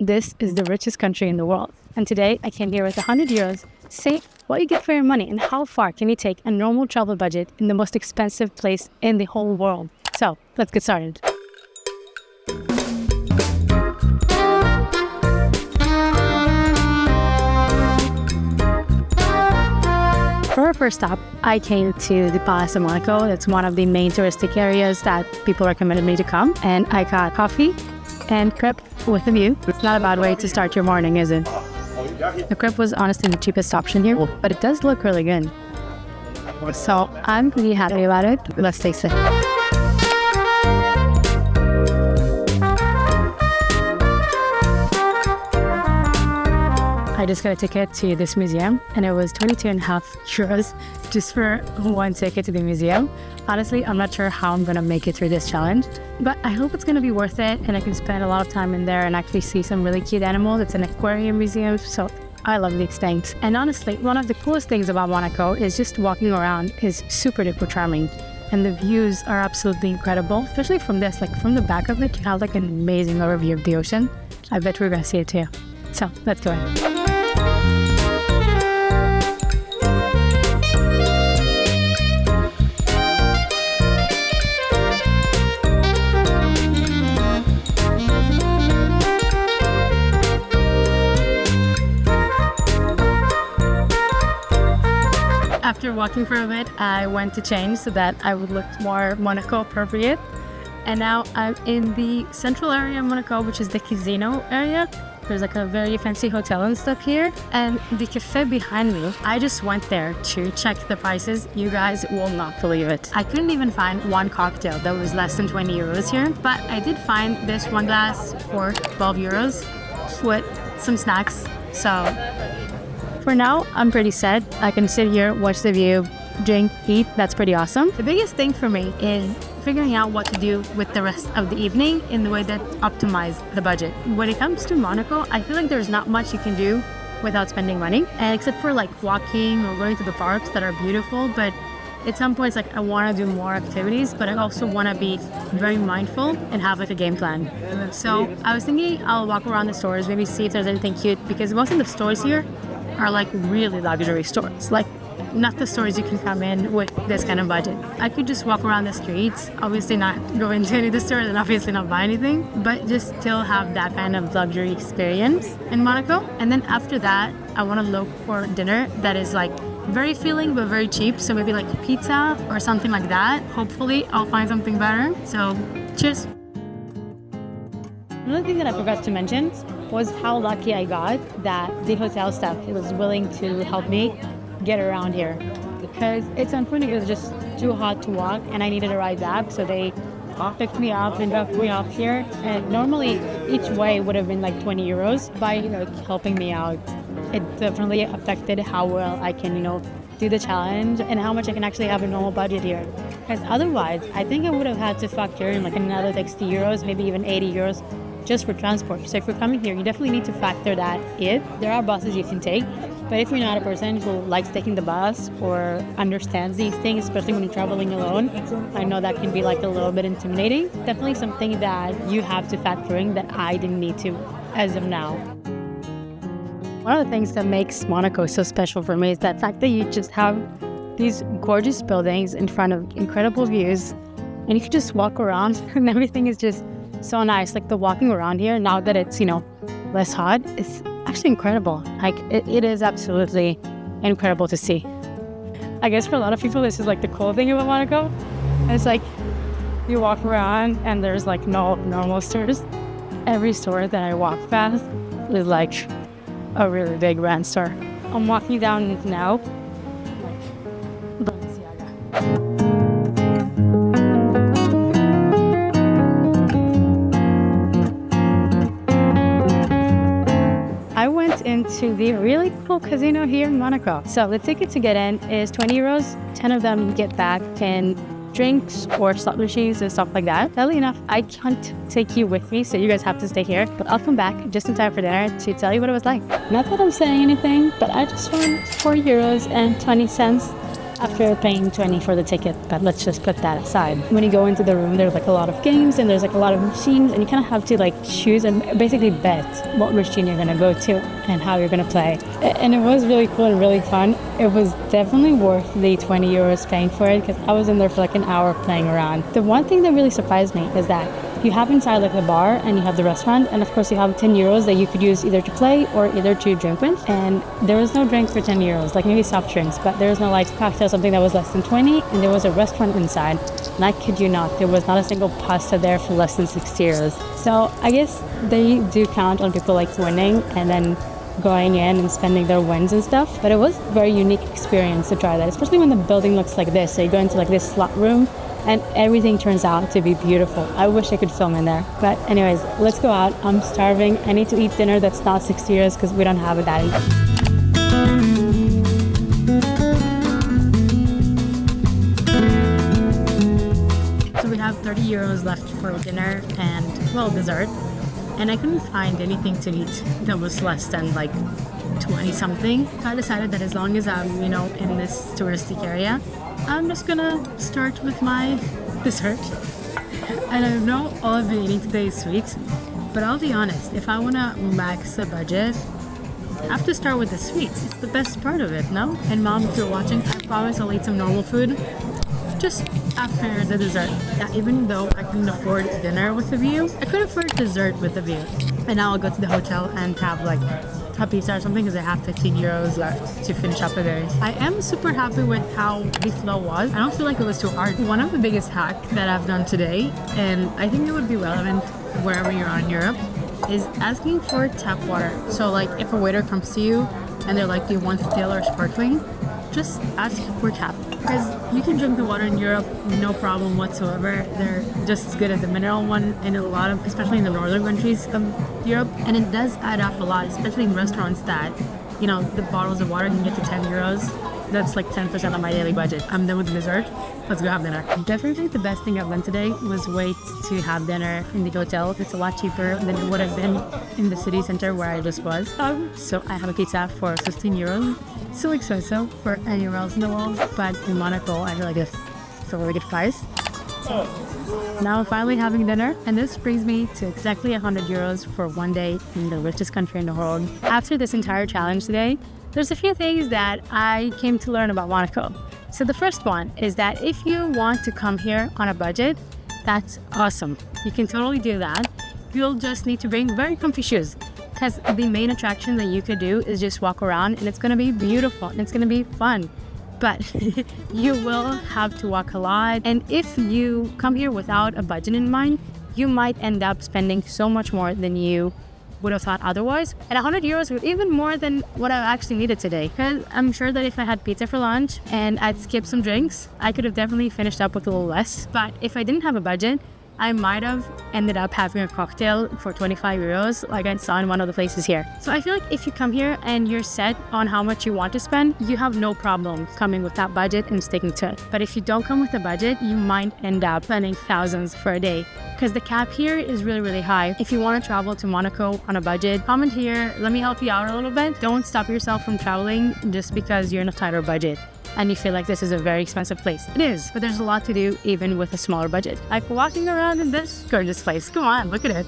this is the richest country in the world. And today I came here with 100 euros to say what you get for your money and how far can you take a normal travel budget in the most expensive place in the whole world. So let's get started. For our first stop, I came to the Palace of Monaco. It's one of the main touristic areas that people recommended me to come. And I got coffee and crepe with a view. It's not a bad way to start your morning, is it? The crepe was honestly the cheapest option here, but it does look really good. So I'm pretty happy about it. Let's taste it. I just got a ticket to this museum and it was 22.5 euros just for one ticket to the museum. Honestly, I'm not sure how I'm gonna make it through this challenge, but I hope it's gonna be worth it and I can spend a lot of time in there and actually see some really cute animals. It's an aquarium museum, so I love these things. And honestly, one of the coolest things about Monaco is just walking around is super duper charming. And the views are absolutely incredible, especially from this, like from the back of it, you have like an amazing overview of the ocean. I bet we're gonna see it too. So let's go ahead. After walking for a bit, I went to change so that I would look more Monaco appropriate. And now I'm in the central area of Monaco, which is the casino area. There's like a very fancy hotel and stuff here. And the cafe behind me, I just went there to check the prices. You guys will not believe it. I couldn't even find one cocktail that was less than 20 euros here. But I did find this one glass for 12 euros with some snacks. So for now, I'm pretty set. I can sit here, watch the view, drink, eat. That's pretty awesome. The biggest thing for me is figuring out what to do with the rest of the evening in the way that optimize the budget. When it comes to Monaco, I feel like there's not much you can do without spending money, and except for like walking or going to the parks that are beautiful. But at some points, like I want to do more activities, but I also want to be very mindful and have like a game plan. So I was thinking I'll walk around the stores, maybe see if there's anything cute, because most of the stores here are like really luxury stores, like not the stores you can come in with this kind of budget. I could just walk around the streets, obviously not go into any of the stores and obviously not buy anything, but just still have that kind of luxury experience in Monaco. And then after that, I want to look for dinner that is like very filling but very cheap. So maybe like pizza or something like that. Hopefully I'll find something better. So cheers. Another thing that I forgot to mention was how lucky I got that the hotel staff was willing to help me get around here, because it's unfortunate it was just too hot to walk and I needed a ride back, so they picked me up and dropped me off here. And normally each way would have been like 20 euros. By helping me out, it definitely affected how well I can do the challenge and how much I can actually have a normal budget here. Because otherwise I think I would have had to factor in like another 60 euros, maybe even 80 euros just for transport. So if you're coming here, you definitely need to factor that in. There are buses you can take, but if you're not a person who likes taking the bus or understands these things, especially when you're traveling alone, I know that can be like a little bit intimidating. Definitely something that you have to factor in that I didn't need to as of now. One of the things that makes Monaco so special for me is that fact that you just have these gorgeous buildings in front of incredible views, and you can just walk around and everything is just so nice. Like the walking around here, now that it's less hot, it's actually incredible. Like it is absolutely incredible to see. I guess for a lot of people this is like the cool thing about Monaco. It's like you walk around and there's like no normal stores. Every store that I walk past is like a really big brand store. I'm walking down now. I went into the really cool casino here in Monaco. So the ticket to get in is 20 euros. 10 of them you get back in drinks or slot machines and stuff like that. Sadly enough, I can't take you with me, so you guys have to stay here. But I'll come back just in time for dinner to tell you what it was like. Not that I'm saying anything, but I just won 4 euros and 20 cents after paying 20 for the ticket, but let's just put that aside. When you go into the room, there's like a lot of games and there's like a lot of machines, and you kind of have to like choose and basically bet what machine you're gonna go to and how you're gonna play. And it was really cool and really fun. It was definitely worth the 20 euros paying for it, because I was in there for like an hour playing around. The one thing that really surprised me is that you have inside like the bar and you have the restaurant, and of course you have 10 euros that you could use either to play or either to drink with. And there was no drink for 10 euros, like maybe soft drinks, but there was no like cocktail, something that was less than 20, and there was a restaurant inside. And I kid you not, there was not a single pasta there for less than 60 euros. So I guess they do count on people like winning and then going in and spending their wins and stuff. But it was a very unique experience to try that, especially when the building looks like this. So you go into like this slot room and everything turns out to be beautiful. I wish I could film in there. But anyways, let's go out. I'm starving. I need to eat dinner that's not 60 euros because we don't have a daddy. So we have 30 euros left for dinner and, well, dessert. And I couldn't find anything to eat that was less than like 20 something. I decided that as long as I'm, in this touristic area, I'm just gonna start with my dessert. And I know all I've been eating today is sweets, but I'll be honest, if I wanna max the budget, I have to start with the sweets. It's the best part of it, no? And Mom, if you're watching, I promise I'll eat some normal food just after the dessert. Yeah, even though I couldn't afford dinner with a view, I could afford dessert with a view. And now I'll go to the hotel and have like a pizza or something, because I have 15 euros left to finish up with it. I am super happy with how the flow was. I don't feel like it was too hard. One of the biggest hacks that I've done today, and I think it would be relevant wherever you're in Europe, is asking for tap water. So like if a waiter comes to you and they're like, do you want still or sparkling? Just ask for tap, because you can drink the water in Europe no problem whatsoever. They're just as good as the mineral one in a lot of, especially in the northern countries of Europe. And it does add up a lot, especially in restaurants that, the bottles of water can get to 10 euros. That's like 10% of my daily budget. I'm done with the dessert. Let's go have dinner. Definitely the best thing I've done today was wait to have dinner in the hotel. It's a lot cheaper than it would have been in the city center where I just was. So I have a pizza for 15 euros. Still expensive for anywhere else in the world, but in Monaco, I feel like it's a really good price. Now I'm finally having dinner, and this brings me to exactly 100 euros for one day in the richest country in the world. After this entire challenge today, there's a few things that I came to learn about Monaco. So the first one is that if you want to come here on a budget, that's awesome. You can totally do that. You'll just need to bring very comfy shoes, because the main attraction that you could do is just walk around, and it's going to be beautiful and it's going to be fun. But you will have to walk a lot. And if you come here without a budget in mind, you might end up spending so much more than you would have thought otherwise. And 100 euros was even more than what I actually needed today, because I'm sure that if I had pizza for lunch and I'd skipped some drinks, I could have definitely finished up with a little less. But if I didn't have a budget, I might have ended up having a cocktail for 25 euros like I saw in one of the places here. So I feel like if you come here and you're set on how much you want to spend, you have no problem coming with that budget and sticking to it. But if you don't come with a budget, you might end up spending thousands for a day, because the cap here is really, really high. If you want to travel to Monaco on a budget, comment here, let me help you out a little bit. Don't stop yourself from traveling just because you're in a tighter budget and you feel like this is a very expensive place. It is, but there's a lot to do even with a smaller budget. Like walking around in this gorgeous place. Come on, look at it.